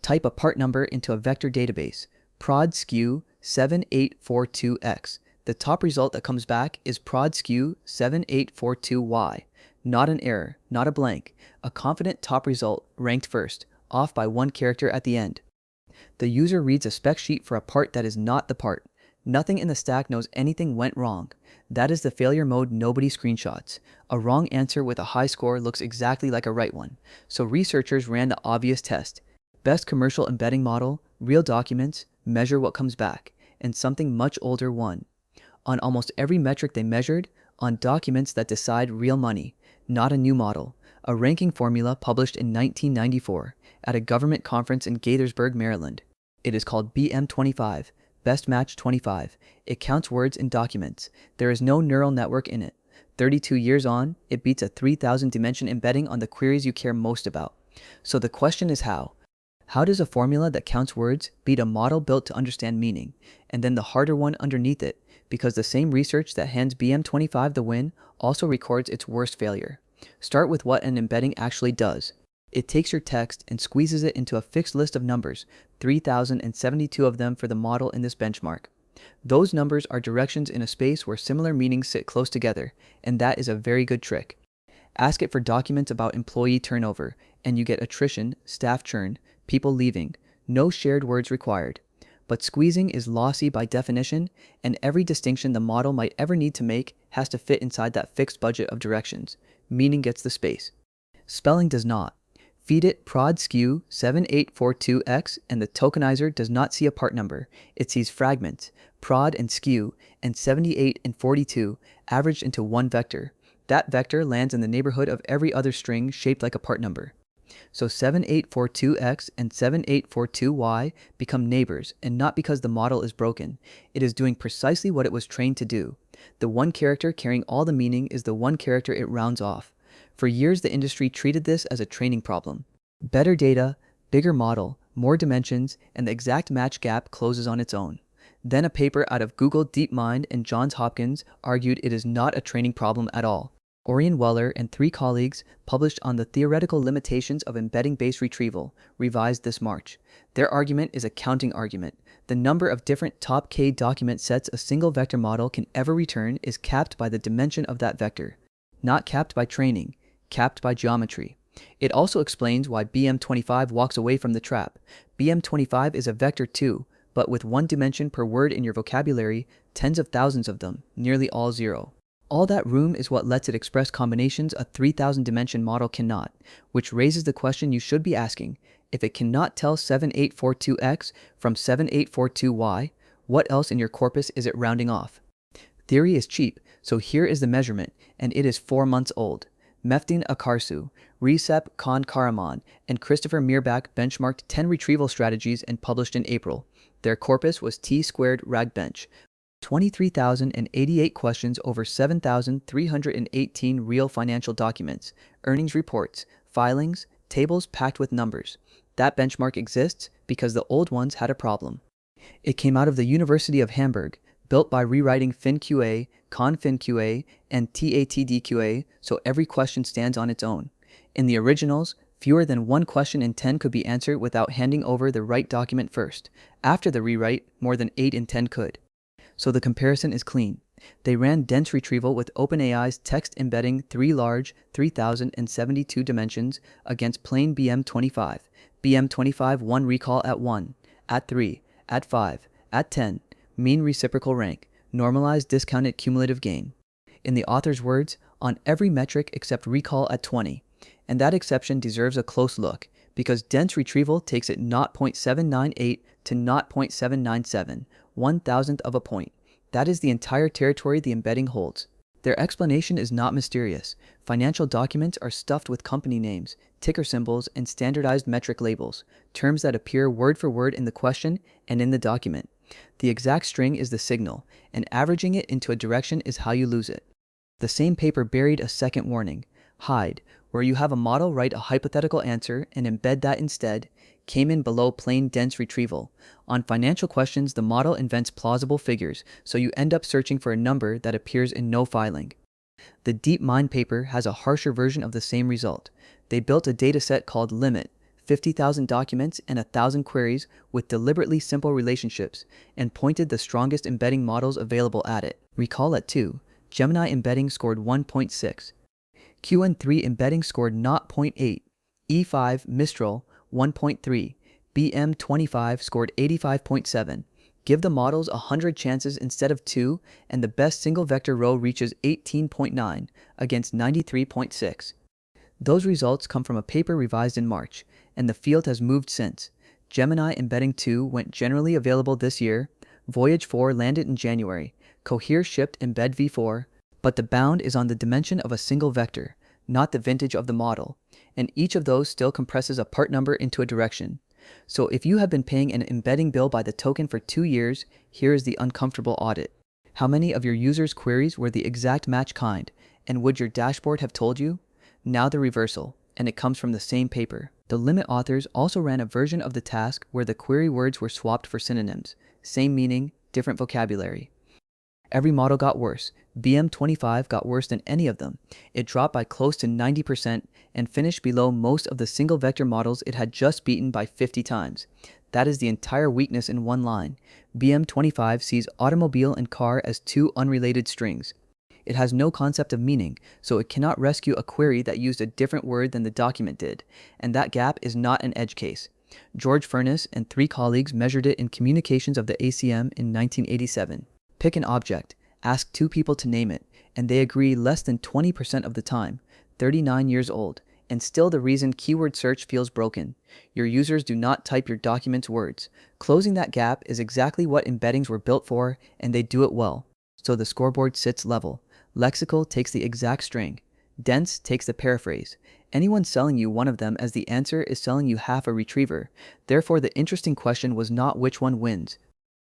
Type a part number into a vector database, prod SKU 7842x. The top result that comes back is prod SKU 7842y. Not an error, not a blank, a confident top result ranked first, off by one character at the end. The user reads a spec sheet for a part that is not the part. Nothing in the stack knows anything went wrong. That is the failure mode nobody screenshots. A wrong answer with a high score looks exactly like a right one. So researchers ran the obvious test. Best commercial embedding model, real documents, measure what comes back, and something much older won. On almost every metric they measured, on documents that decide real money, not a new model, a ranking formula published in 1994 at a government conference in Gaithersburg, Maryland. It is called BM25, Best Match 25. It counts words in documents. There is no neural network in it. 32 years on, it beats a 3,000 dimension embedding on the queries you care most about. So the question is how? How does a formula that counts words beat a model built to understand meaning, and then the harder one underneath it, because the same research that hands BM25 the win also records its worst failure? Start with what an embedding actually does. It takes your text and squeezes it into a fixed list of numbers, 3,072 of them for the model in this benchmark. Those numbers are directions in a space where similar meanings sit close together, and that is a very good trick. Ask it for documents about employee turnover, and you get attrition, staff churn, people leaving, no shared words required. But squeezing is lossy by definition, and every distinction the model might ever need to make has to fit inside that fixed budget of directions. Meaning gets the space. Spelling does not. Feed it prod SKU 7842x, and the tokenizer does not see a part number. It sees fragments, prod and SKU, and 78 and 42 averaged into one vector. That vector lands in the neighborhood of every other string shaped like a part number. So 7842x and 7842y become neighbors, and not because the model is broken. It is doing precisely what it was trained to do. The one character carrying all the meaning is the one character it rounds off. For years, the industry treated this as a training problem. Better data, bigger model, more dimensions, and the exact match gap closes on its own. Then a paper out of Google DeepMind and Johns Hopkins argued it is not a training problem at all. Orion Weller and 3 colleagues published on the theoretical limitations of embedding-based retrieval, revised this March. Their argument is a counting argument. The number of different top K document sets a single vector model can ever return is capped by the dimension of that vector. Not capped by training, capped by geometry. It also explains why BM25 walks away from the trap. BM25 is a vector too, but with one dimension per word in your vocabulary, tens of thousands of them, nearly all zero. All that room is what lets it express combinations a 3,000 dimension model cannot, which raises the question you should be asking. If it cannot tell 7842x from 7842y, what else in your corpus is it rounding off? Theory is cheap, so here is the measurement, and it is 4 months old. Meftin Akarsu, Recep Khan-Karaman, and Christopher Mirbach benchmarked 10 retrieval strategies and published in April. Their corpus was T-squared RAGBench, 23,088 questions over 7,318 real financial documents, earnings reports, filings, tables packed with numbers. That benchmark exists because the old ones had a problem. It came out of the University of Hamburg, built by rewriting FinQA, ConFinQA, and TATDQA, so every question stands on its own. In the originals, fewer than 1 question in 10 could be answered without handing over the right document first. After the rewrite, more than 8 in 10 could. So the comparison is clean. They ran dense retrieval with OpenAI's text embedding 3 large 3,072 dimensions against plain BM25. BM25 won recall at 1, at 3, at 5, at 10, mean reciprocal rank, normalized discounted cumulative gain. In the author's words, on every metric except recall at 20. And that exception deserves a close look, because dense retrieval takes it 0.798 to 0.797, 1,000th of a point. That is the entire territory the embedding holds. Their explanation is not mysterious. Financial documents are stuffed with company names, ticker symbols, and standardized metric labels, terms that appear word for word in the question and in the document. The exact string is the signal, and averaging it into a direction is how you lose it. The same paper buried a second warning. Hide, where you have a model write a hypothetical answer and embed that instead, came in below plain dense retrieval. On financial questions, the model invents plausible figures, so you end up searching for a number that appears in no filing. The DeepMind paper has a harsher version of the same result. They built a dataset called LIMIT, 50,000 documents and 1,000 queries with deliberately simple relationships, and pointed the strongest embedding models available at it. Recall at 2, Gemini Embedding scored 1.6. QN3 Embedding scored 0.8. E5 Mistral 1.3. BM25 scored 85.7. Give the models 100 chances instead of 2, and the best single vector row reaches 18.9 against 93.6. Those results come from a paper revised in March, and the field has moved since. Gemini Embedding 2 went generally available this year, Voyage 4 landed in January, Cohere shipped Embed v4, but the bound is on the dimension of a single vector, not the vintage of the model, and each of those still compresses a part number into a direction. So if you have been paying an embedding bill by the token for 2 years, here is the uncomfortable audit. How many of your users' queries were the exact match kind, and would your dashboard have told you? Now the reversal, and it comes from the same paper. The limit authors also ran a version of the task where the query words were swapped for synonyms, same meaning, different vocabulary. Every model got worse. BM25 got worse than any of them. It dropped by close to 90% and finished below most of the single vector models it had just beaten by 50 times. That is the entire weakness in one line. BM25 sees automobile and car as two unrelated strings. It has no concept of meaning, so it cannot rescue a query that used a different word than the document did, and that gap is not an edge case. George Furness and 3 colleagues measured it in Communications of the ACM in 1987. Pick an object, ask 2 people to name it, and they agree less than 20% of the time, 39 years old, and still the reason keyword search feels broken. Your users do not type your document's words. Closing that gap is exactly what embeddings were built for, and they do it well. So the scoreboard sits level. Lexical takes the exact string. Dense takes the paraphrase. Anyone selling you one of them as the answer is selling you half a retriever. Therefore, the interesting question was not which one wins.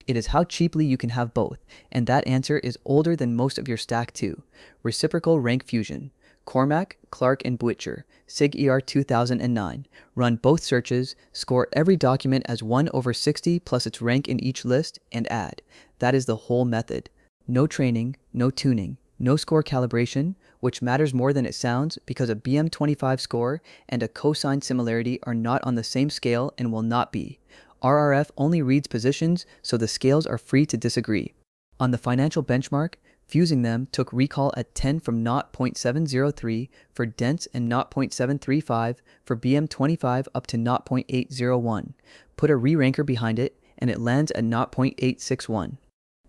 It is how cheaply you can have both, and that answer is older than most of your stack too. Reciprocal Rank Fusion. Cormack, Clark, and Butcher, SIG ER 2009. Run both searches, score every document as 1/60 plus its rank in each list, and add. That is the whole method. No training, no tuning, no score calibration, which matters more than it sounds because a BM25 score and a cosine similarity are not on the same scale and will not be. RRF only reads positions, so the scales are free to disagree. On the financial benchmark, fusing them took recall at 10 from 0.703 for dense and 0.735 for BM25 up to 0.801. Put a re-ranker behind it, and it lands at 0.861.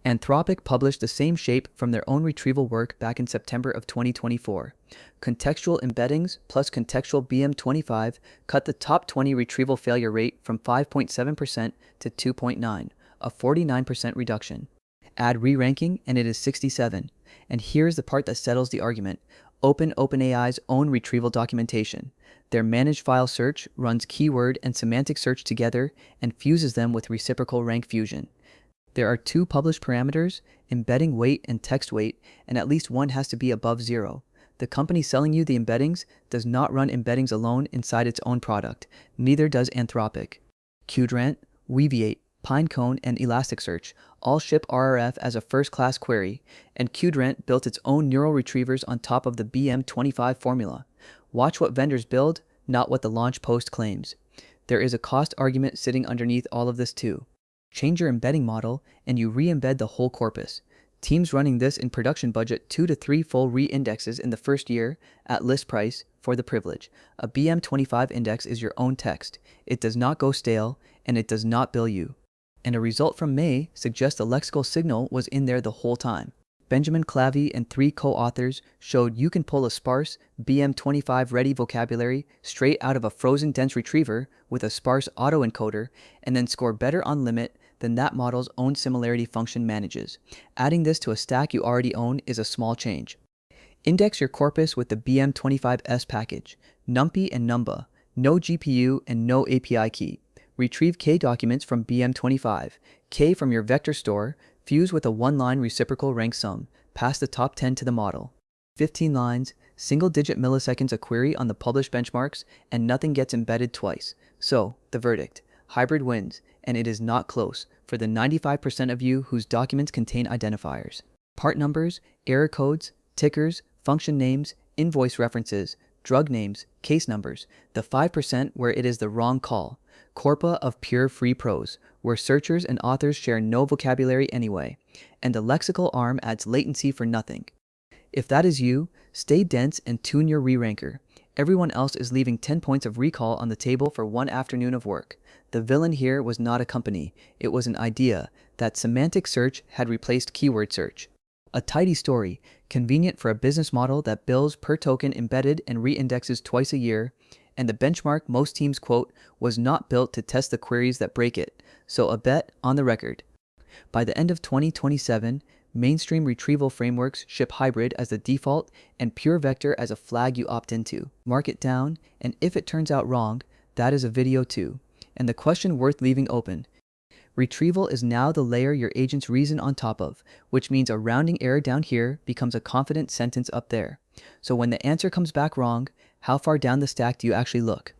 Anthropic published the same shape from their own retrieval work back in September of 2024. Contextual Embeddings plus Contextual BM25 cut the top 20 retrieval failure rate from 5.7% to 2.9, a 49% reduction. Add re-ranking and it is 67. And here's the part that settles the argument. OpenAI's own retrieval documentation. Their managed file search runs keyword and semantic search together and fuses them with Reciprocal Rank Fusion. There are 2 published parameters, embedding weight and text weight, and at least one has to be above 0. The company selling you the embeddings does not run embeddings alone inside its own product. Neither does Anthropic. Qdrant, Weaviate, Pinecone, and Elasticsearch all ship RRF as a first-class query, and Qdrant built its own neural retrievers on top of the BM25 formula. Watch what vendors build, not what the launch post claims. There is a cost argument sitting underneath all of this too. Change your embedding model, and you re-embed the whole corpus. Teams running this in production budget 2 to 3 full re-indexes in the first year at list price for the privilege. A BM25 index is your own text. It does not go stale, and it does not bill you. And a result from May suggests the lexical signal was in there the whole time. Benjamin Clavey and 3 co-authors showed you can pull a sparse BM25 ready vocabulary straight out of a frozen dense retriever with a sparse autoencoder and then score better on limit than that model's own similarity function manages. Adding this to a stack you already own is a small change. Index your corpus with the BM25S package, NumPy and Numba, no GPU and no API key. Retrieve K documents from BM25, K from your vector store, fuse with a 1-line reciprocal rank sum, pass the top 10 to the model. 15 lines, single-digit milliseconds a query on the published benchmarks, and nothing gets embedded twice. So, the verdict. Hybrid wins, and it is not close, for the 95% of you whose documents contain identifiers. Part numbers, error codes, tickers, function names, invoice references, drug names, case numbers, the 5% where it is the wrong call, corpora of pure free prose, where searchers and authors share no vocabulary anyway, and the lexical arm adds latency for nothing. If that is you, stay dense and tune your re-ranker. Everyone else is leaving 10 points of recall on the table for one afternoon of work. The villain here was not a company, it was an idea that semantic search had replaced keyword search. A tidy story, convenient for a business model that bills per token embedded and re-indexes twice a year, and the benchmark most teams quote was not built to test the queries that break it, so a bet on the record. By the end of 2027, mainstream retrieval frameworks ship hybrid as the default and pure vector as a flag you opt into. Mark it down, and if it turns out wrong, that is a video too. And the question worth leaving open. Retrieval is now the layer your agents reason on top of, which means a rounding error down here becomes a confident sentence up there. So when the answer comes back wrong, how far down the stack do you actually look?